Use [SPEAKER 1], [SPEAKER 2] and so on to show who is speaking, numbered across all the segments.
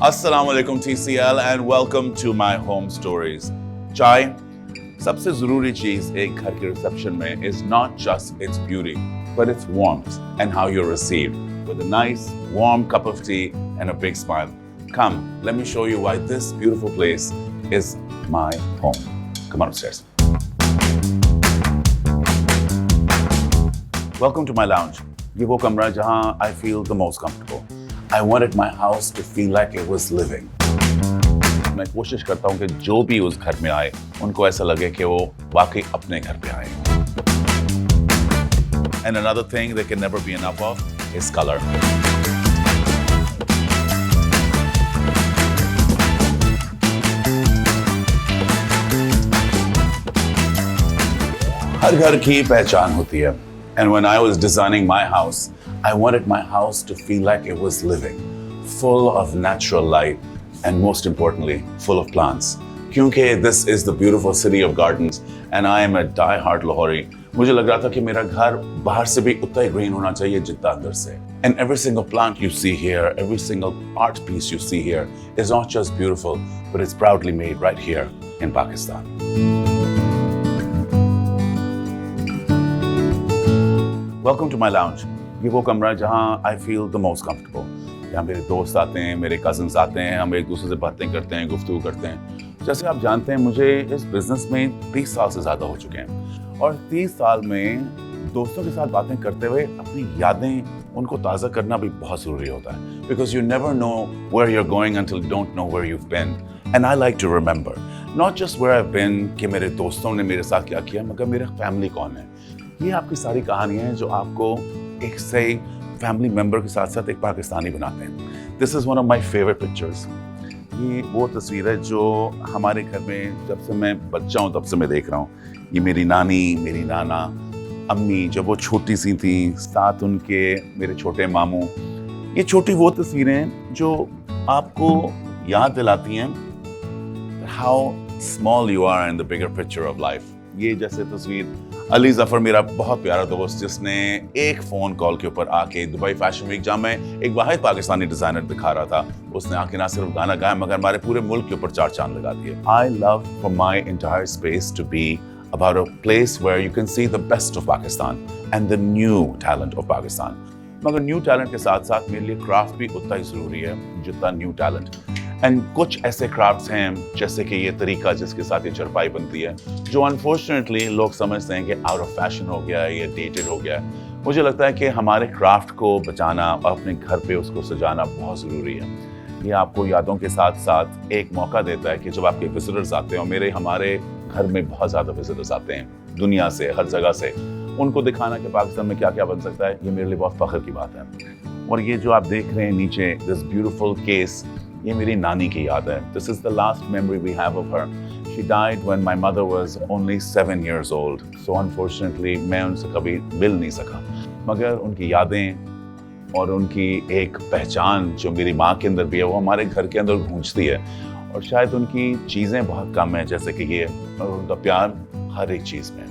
[SPEAKER 1] Assalamu alaikum TCL and welcome to my home stories. Chai, सबसे ज़रूरी चीज़ एक घर के रिसेप्शन में is not just its beauty, but its warmth and how you're received with a nice, warm cup of tea and a big smile. Come, let me show you why this beautiful place is my home. Come on upstairs. Welcome to my lounge. ये वो कमरा जहाँ I feel the most comfortable. I wanted my house to feel like it was living. मैं कोशिश करता हूँ कि जो भी उस घर में आए उनको ऐसा लगे कि वो वाकई अपने घर पे आए. And another thing there can never be enough of is color. हर घर की पहचान होती है. And when I was designing my house, I wanted my house to feel like it was living, full of natural light, and most importantly, full of plants. क्योंकि this is the beautiful city of gardens, and I am a die-hard Lahori. मुझे लग रहा था कि मेरा घर बाहर से भी उतना ही green होना चाहिए जितना अंदर से. And every single plant you see here, every single art piece you see here is not just beautiful, but it's proudly made right here in Pakistan. Welcome to my lounge. ये वो कमरा जहाँ I feel the most comfortable. यहाँ मेरे दोस्त आते हैं, मेरे कज़न्स आते हैं, हम एक दूसरे से बातें करते हैं, गुफ्तगू करते हैं. जैसे आप जानते हैं मुझे इस बिज़नेस में 30 साल से ज़्यादा हो चुके हैं और 30 साल में दोस्तों के साथ बातें करते हुए अपनी यादें उनको ताज़ा करना भी बहुत ज़रूरी होता है. Because you never know where you're going until you don't know where you've been. And I like to remember, not just where I've been कि मेरे दोस्तों ने मेरे साथ क्या किया, मगर मेरा फैमिली कौन है. ये आपकी सारी कहानियाँ हैं जो आपको एक सही फैमिली मेंबर के साथ साथ एक पाकिस्तानी बनाते हैं. This is one of my favourite pictures. ये वो तस्वीर है जो हमारे घर में जब से मैं बच्चा हूँ तब से मैं देख रहा हूँ. ये मेरी नानी, मेरी नाना, अम्मी जब वो छोटी सी थी, साथ उनके मेरे छोटे मामू. ये छोटी वो तस्वीरें हैं जो आपको याद दिलाती हैं how small you are in the bigger picture of life. ये जैसे तस्वीर अली ज़फ़र मेरा बहुत प्यारा दोस्त जिसने एक फ़ोन कॉल के ऊपर आके दुबई फैशन वीक जहाँ मैं एक वाहिद पाकिस्तानी डिज़ाइनर दिखा रहा था, उसने आके ना सिर्फ गाना गाया मगर हमारे पूरे मुल्क के ऊपर 4 चांद लगा दिए. I love for my entire space to be about a place where you can see the best of Pakistan and the new talent of Pakistan. मगर न्यू टैलेंट के साथ साथ मेरे लिए क्राफ्ट भी उतना ही ज़रूरी है जितना न्यू टैलेंट. एंड कुछ ऐसे क्राफ्ट्स हैं जैसे कि ये तरीका जिसके साथ ये चारपाई बनती है जो अनफॉर्चुनेटली लोग समझते हैं कि आउट ऑफ फैशन हो गया है या डेटेड हो गया है. मुझे लगता है कि हमारे क्राफ्ट को बचाना और अपने घर पे उसको सजाना बहुत ज़रूरी है. ये आपको यादों के साथ साथ एक मौका देता है कि जब आपके विजिटर्स आते हैं और हमारे घर में बहुत ज़्यादा विजिटर्स आते हैं दुनिया से, हर जगह से, उनको दिखाना कि पाकिस्तान में क्या क्या बन सकता है, ये मेरे लिए बहुत फ़ख्र की बात है. और ये जो आप देख रहे हैं नीचे दिस ब्यूटीफुल केस, ये मेरी नानी की याद है. This is the last memory we have of her. She died when my mother was only 7 years old. So unfortunately मैं उनसे कभी मिल नहीं सका. मगर उनकी यादें और उनकी एक पहचान जो मेरी माँ के अंदर भी है वो हमारे घर के अंदर गूंजती है. और शायद उनकी चीज़ें बहुत कम हैं जैसे कि ये, और उनका प्यार हर एक चीज़ में.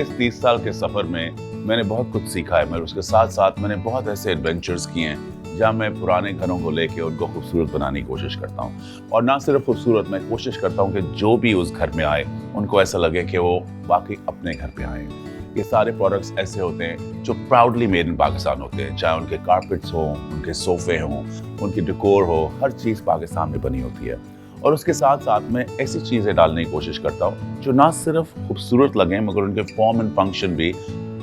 [SPEAKER 1] इस 30 साल के सफ़र में मैंने बहुत कुछ सीखा है, मगर उसके साथ साथ मैंने बहुत ऐसे एडवेंचर्स किए हैं जहाँ मैं पुराने घरों को लेके उनको खूबसूरत बनाने की कोशिश करता हूँ. और ना सिर्फ खूबसूरत, मैं कोशिश करता हूँ कि जो भी उस घर में आए उनको ऐसा लगे कि वो वाकई अपने घर पे आए. ये सारे प्रोडक्ट्स ऐसे होते हैं जो प्राउडली मेड इन पाकिस्तान होते हैं, चाहे उनके कारपेट्स हों, उनके सोफ़े हों, उनकी डेकोर हो, हर चीज़ पाकिस्तान में बनी होती है. और उसके साथ साथ मैं ऐसी चीज़ें डालने की कोशिश करता हूँ जो ना सिर्फ खूबसूरत लगें मगर उनके फॉर्म एंड फंक्शन भी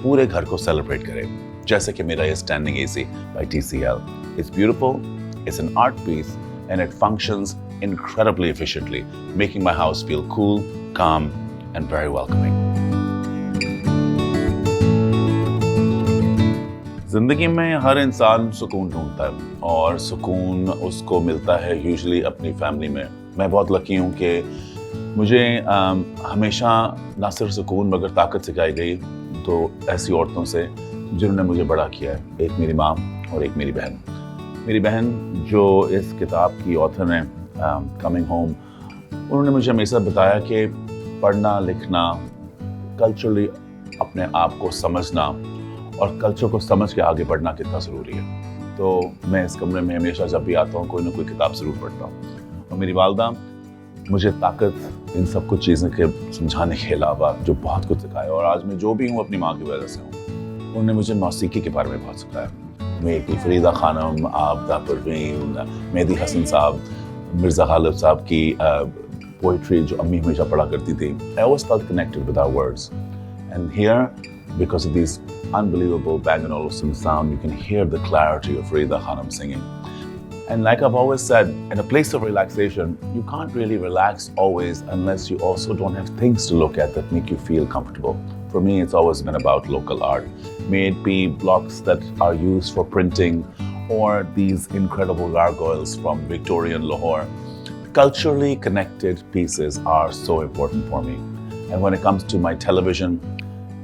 [SPEAKER 1] पूरे घर को सेलिब्रेट करें. जैसे कि मेरा ये standing AC by TCL. It's beautiful, it's an art piece and it functions incredibly efficiently, making my house feel cool, calm and very welcoming. ज़िंदगी में हर इंसान सुकून ढूंढता है और सुकून उसको मिलता है यूजुअली अपनी फैमिली में. मैं बहुत लकी हूँ कि मुझे हमेशा ना सिर्फ सुकून मगर ताकत सिखाई गई तो ऐसी औरतों से जिन्होंने मुझे बड़ा किया है. एक मेरी माँ और एक मेरी बहन. मेरी बहन जो इस किताब की ऑथर हैं, कमिंग होम, उन्होंने मुझे हमेशा बताया कि पढ़ना लिखना, कल्चरली अपने आप को समझना اور کلچر کو سمجھ کے آگے بڑھنا کتنا ضروری ہے. تو میں اس کمرے میں ہمیشہ جب بھی آتا ہوں کوئی نہ کوئی کتاب ضرور پڑھتا ہوں. اور میری والدہ مجھے طاقت ان سب کچھ چیزیں کے سمجھانے کے علاوہ جو بہت کچھ سکھایا, اور آج میں جو بھی ہوں اپنی ماں کی وجہ سے ہوں. انہوں نے مجھے موسیقی کے بارے میں بہت سکھایا. میں فریدہ خانم, آبدہ پروین, مہدی حسن صاحب, مرزا غالب صاحب کی poetry جو امی ہمیشہ پڑھا کرتی تھی. I always felt connected with our words. And here, because of these unbelievable Bang & Olufsen sound, you can hear the clarity of Farida Khanum singing. And like I've always said, in a place of relaxation, you can't really relax always unless you also don't have things to look at that make you feel comfortable. For me, it's always been about local art. May it be blocks that are used for printing or these incredible gargoyles from Victorian Lahore. Culturally connected pieces are so important for me. And when it comes to my television,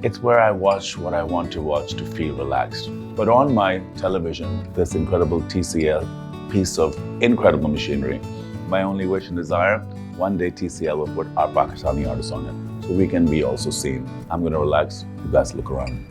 [SPEAKER 1] it's where I watch what I want to watch to feel relaxed. But on my television, this incredible TCL piece of incredible machinery. My only wish and desire, one day TCL will put our Pakistani artists on it, so we can be also seen. I'm going to relax. You guys look around.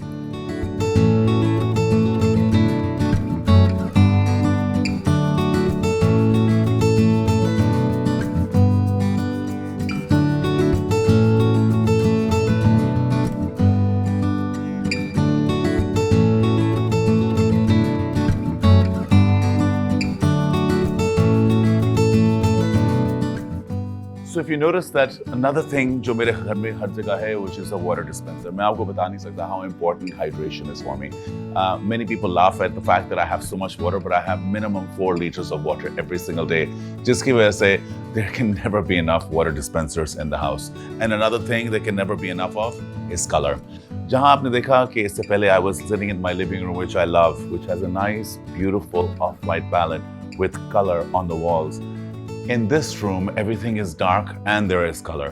[SPEAKER 1] So if you notice that another thing جو میرے گھر میں ہر جگہ ہے, which is a water dispenser. میں آپ کو بتا نہیں سکتا how important hydration is for me. Many people laugh at the fact that I have so much water, but I have minimum 4 liters of water every single day. جس کی وجہ سے there can never be enough water dispensers in the house. And another thing there can never be enough of is color. جہاں آپ نے دیکھا کہ اس سے پہلے I was sitting in my living room, which I love, which has a nice, beautiful off-white palette with color on the walls. In this room, everything is dark and there is color.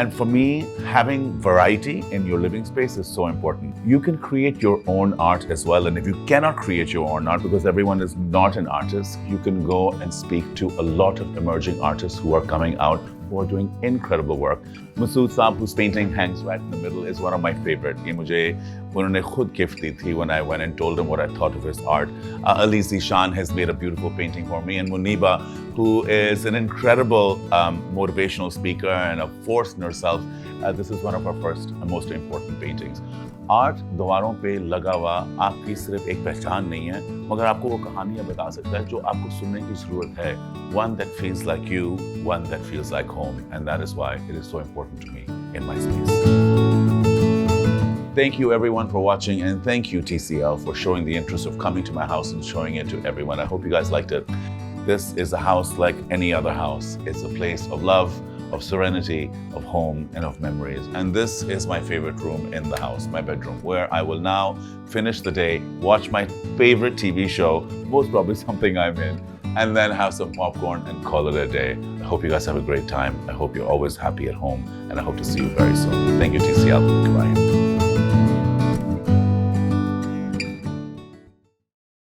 [SPEAKER 1] And for me, having variety in your living space is so important. You can create your own art as well. And if you cannot create your own art because everyone is not an artist, you can go and speak to a lot of emerging artists who are coming out, who are doing incredible work. Masood Saab, whose painting hangs right in the middle, is one of my favorite. Ye mujhe unhone khud gift di thi when I went and told him what I thought of his art. Ali Zishan has made a beautiful painting for me. And Muniba, who is an incredible motivational speaker and a force in herself, this is one of her first and most important paintings. Art دواروں پہ لگا ہوا آپ کی صرف ایک پہچان نہیں ہے, مگر آپ کو وہ کہانیاں بتا سکتا ہے جو آپ کو سننے کی ضرورت ہے. One that feels like you, one that feels like home, and that is why it is so important to me in my space. Thank you everyone for watching, and thank you TCL for showing the interest of coming to my house and showing it to everyone. I hope you guys liked it. This is a house like any other house. It's a place of love, of serenity, of home, and of memories. And this is my favorite room in the house, my bedroom, where I will now finish the day, watch my favorite TV show, most probably something I'm in, and then have some popcorn and call it a day. I hope you guys have a great time. I hope you're always happy at home, and I hope to see you very soon. Thank you, TCL. Goodbye.